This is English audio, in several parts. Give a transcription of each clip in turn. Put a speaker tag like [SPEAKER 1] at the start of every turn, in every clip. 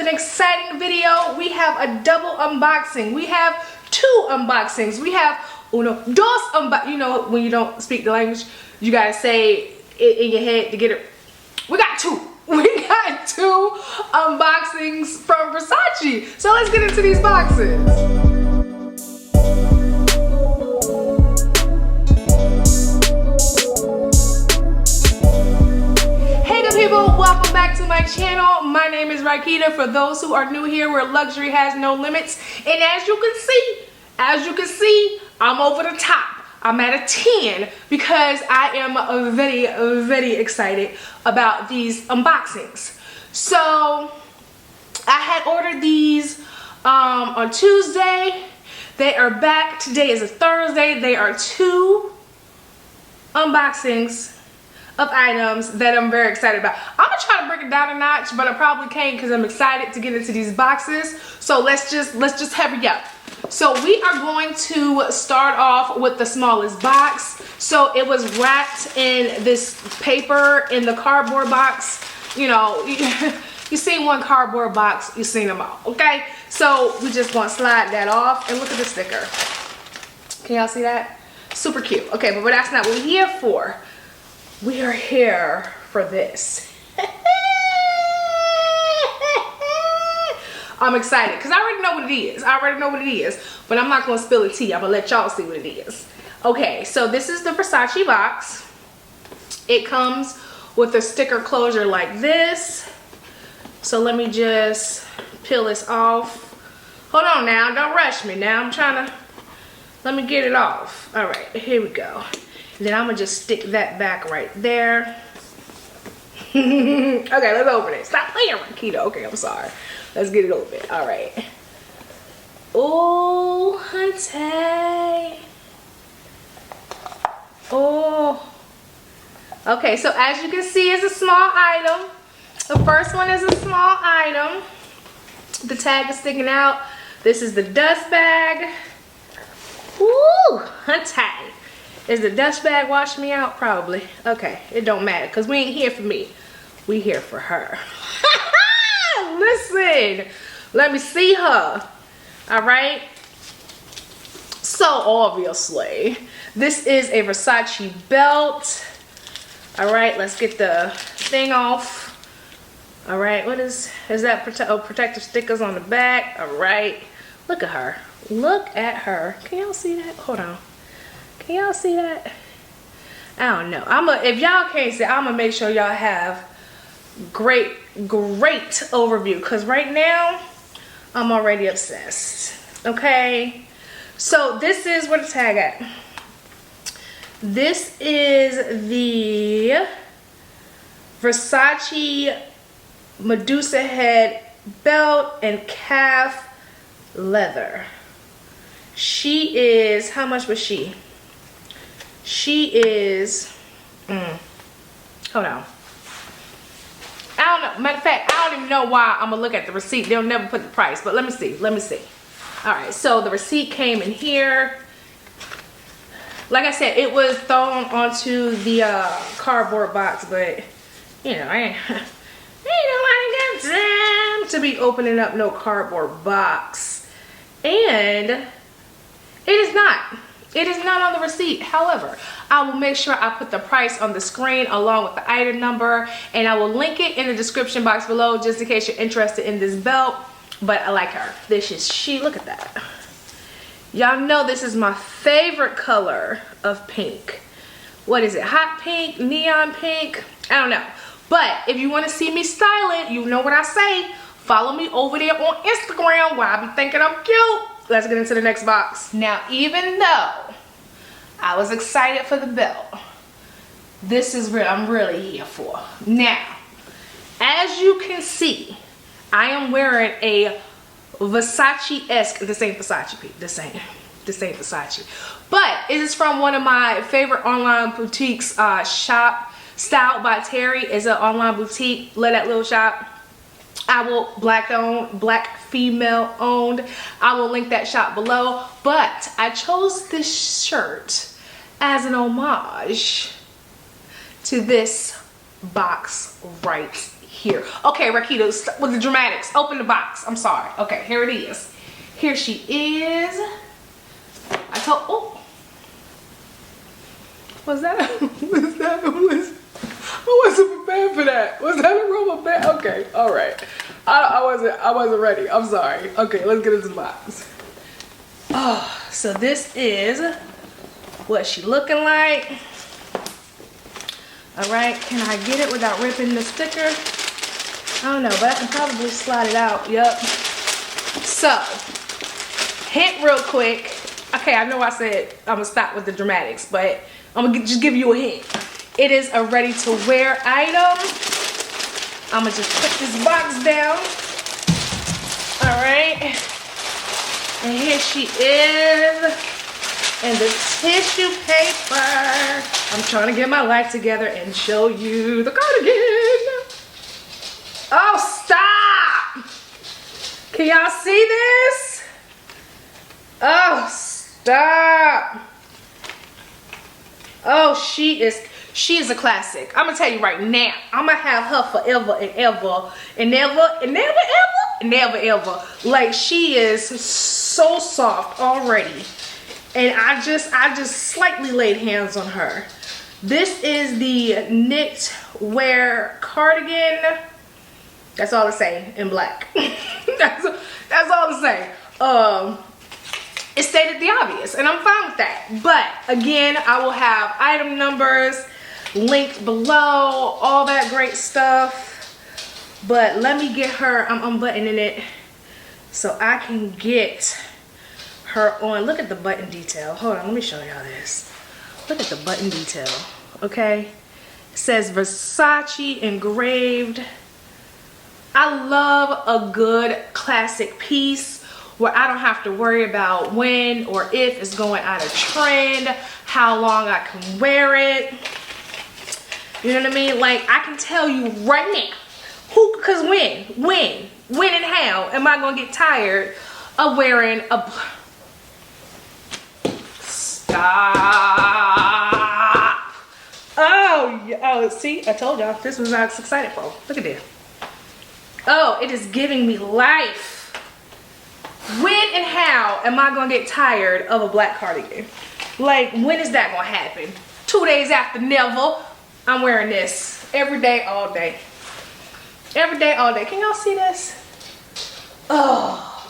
[SPEAKER 1] an exciting video. We have a double unboxing. We have two unboxings. We have uno, dos you know, when you don't speak the language, you gotta say it in your head to get it. We got two. We got two unboxings from Versace. So let's get into these boxes. People, welcome back to my channel. My name is Rakita. For those who are new here, where luxury has no limits, and as you can see, I'm over the top. I'm at a 10 because I am very excited about these unboxings. So I had ordered these on Tuesday. They are back. Today is a Thursday. They are two unboxings of items that I'm very excited about. I'm gonna try to break it down a notch, but I probably can't because I'm excited to get into these boxes. So let's just hurry up. So we are going to start off with the smallest box. So it was wrapped in this paper in the cardboard box. You know, you seen one cardboard box, you seen them all. Okay, so we just want to slide that off, and look at the sticker. Can y'all see that? Super cute. Okay, but that's not what we're here for. We are here for this. I'm excited because I already know what it is. But I'm not going to spill the tea. I'm going to let y'all see what it is. Okay, so this is the Versace box. It comes with a sticker closure like this. So let me just peel this off. Hold on now. Don't rush me now. I'm trying to... Let me get it off. All right, here we go. Then I'm gonna just stick that back right there. Okay, let's open it. Stop playing, Rakita. Okay, I'm sorry. Let's get it open. All right. Oh, hunty. Oh. Okay, so as you can see, it's a small item. The first one is a small item. The tag is sticking out. This is the dust bag. Ooh, hunty. Is the dust bag washing me out? Probably. Okay, it don't matter because we ain't here for me. We here for her. Listen, let me see her. All right. So obviously, this is a Versace belt. All right, let's get the thing off. All right, what is that? Protective stickers on the back. All right, look at her. Look at her. Can y'all see that? Hold on. Can y'all see that? I don't know. If y'all can't see, I'm gonna make sure y'all have great overview, because right now I'm already obsessed. Okay, so this is where the tag at. This is the Versace MEDUSA head belt and calf leather. She is, how much was she? She is, hold on. I don't know. Matter of fact, I don't even know why I'm gonna look at the receipt. They'll never put the price, but let me see. All right, so the receipt came in here. Like I said, it was thrown onto the cardboard box, but you know, I ain't got time to be opening up no cardboard box. And it is not. It is not on the receipt. However, I will make sure I put the price on the screen along with the item number, and I will link it in the description box below just in case you're interested in this belt. But I like her. This is she. Look at that. Y'all know this is my favorite color of pink. What is it? Hot pink? Neon pink? I don't know. But if you want to see me style it, you know what I say. Follow me over there on Instagram where I be thinking I'm cute. Let's get into the next box. Now, even though I was excited for the belt, this is what I'm really here for. Now, as you can see, I am wearing a Versace-esque, this ain't Versace, this ain't Versace. But it is from one of my favorite online boutiques, Shop Styled by Terry is an online boutique. Love that little shop. Black owned, black female owned. I will link that shop below. But I chose this shirt as an homage to this box right here. Okay, Rakita, with the dramatics, open the box. I'm sorry. Okay, here it is. Here she is. I told, oh. Was that I wasn't prepared for that. Was that a rubber band? Okay, all right. I wasn't ready. I'm sorry. Okay, let's get into the box. Oh, so this is what she looking like. All right, can I get it without ripping the sticker? I don't know, but I can probably slide it out. Yep. So, hint real quick. Okay, I know I said I'm gonna stop with the dramatics, but I'm gonna just give you a hint. It is a ready-to-wear item. I'm gonna just put this box down. All right. And here she is in the tissue paper. I'm trying to get my life together and show you the cardigan. Oh, stop! Can y'all see this? Oh, stop. Oh, she is a classic. I'm gonna tell you right now, I'm gonna have her forever and ever and never and never ever and never ever. Like, she is so soft already. And I just slightly laid hands on her. This is the knit wear cardigan. That's all to say in black. that's all to say. It stated the obvious, and I'm fine with that. But again, I will have item numbers linked below, all that great stuff. But let me get her, I'm unbuttoning it so I can get her on. Look at the button detail. Hold on, let me show y'all this. Look at the button detail, okay? It says Versace engraved. I love a good classic piece where I don't have to worry about when or if it's going out of trend, how long I can wear it. You know what I mean? Like, I can tell you right now, because when and how am I gonna get tired of wearing a, stop. Oh, see, I told y'all, this was what I was excited for. Look at this. Oh, it is giving me life. When and how am I gonna get tired of a black cardigan? Like, when is that gonna happen? 2 days after never, I'm wearing this every day, all day. Every day, all day. Can y'all see this? Oh,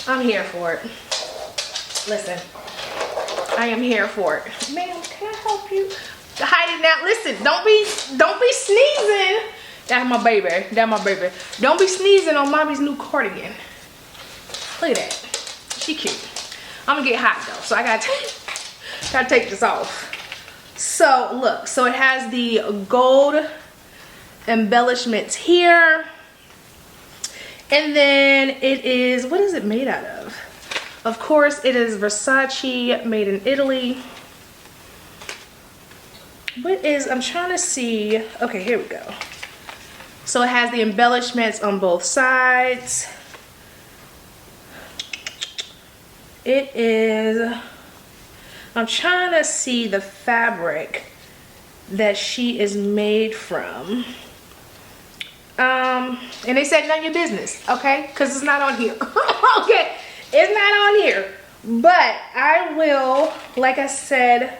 [SPEAKER 1] I'm here for it. Listen, I am here for it. Ma'am, can I help you? Hide it now. Listen, don't be sneezing. That's my baby. That's my baby. Don't be sneezing on mommy's new cardigan. Look at that. She cute. I'm gonna get hot though, so I gotta take this off. So look, so it has the gold embellishments here. And then it is, what is it made out of? Of course, it is Versace, made in Italy. What is, I'm trying to see, okay, here we go. So it has the embellishments on both sides. It is, I'm trying to see the fabric that she is made from. And they said none of your business, okay? Because it's not on here. Okay, it's not on here. But I will, like I said,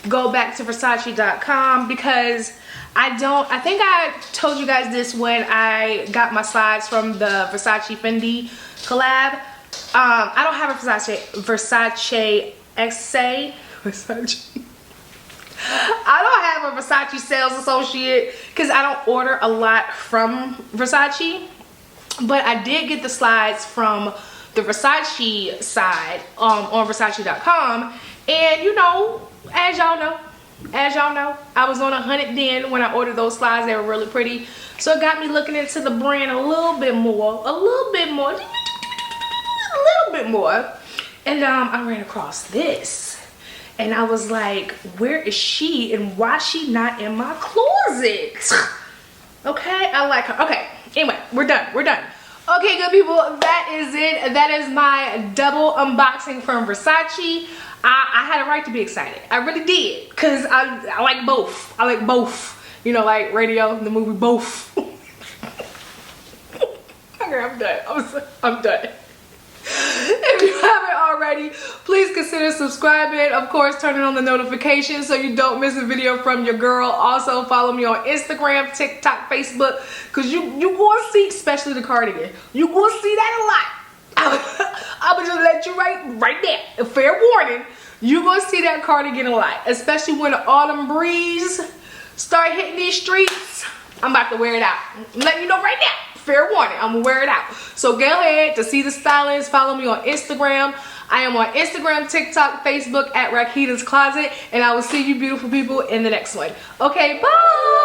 [SPEAKER 1] go back to Versace.com because I think I told you guys this when I got my slides from the Versace Fendi collab. I don't have a Versace XA. Versace. I don't have a Versace sales associate because I don't order a lot from Versace. But I did get the slides from the Versace side on Versace.com. And you know, as y'all know, I was on 100 then when I ordered those slides. They were really pretty. So it got me looking into the brand a little bit more. And I ran across this. And I was like, where is she and why is she not in my closet? Okay, I like her. Okay, anyway, we're done. Okay, good people, that is it. That is my double unboxing from Versace. I had a right to be excited. I really did, because I like both. I like both. You know, like Radio, the movie Both. Okay, I'm done. I'm done. If you haven't already, please consider subscribing. Of course, turning on the notifications so you don't miss a video from your girl. Also, follow me on Instagram, TikTok, Facebook, because you gonna see, especially the cardigan, you gonna see that a lot. I'm gonna just let you right there. A fair warning, you gonna see that cardigan a lot, especially when the autumn breeze start hitting these streets. I'm about to wear it out. I'm letting you know right now. Fair warning, I'm gonna wear it out. So go ahead to see the stylings. Follow me on Instagram. I am on Instagram, TikTok, Facebook at Rakita's Closet, and I will see you beautiful people in the next one. Okay, bye.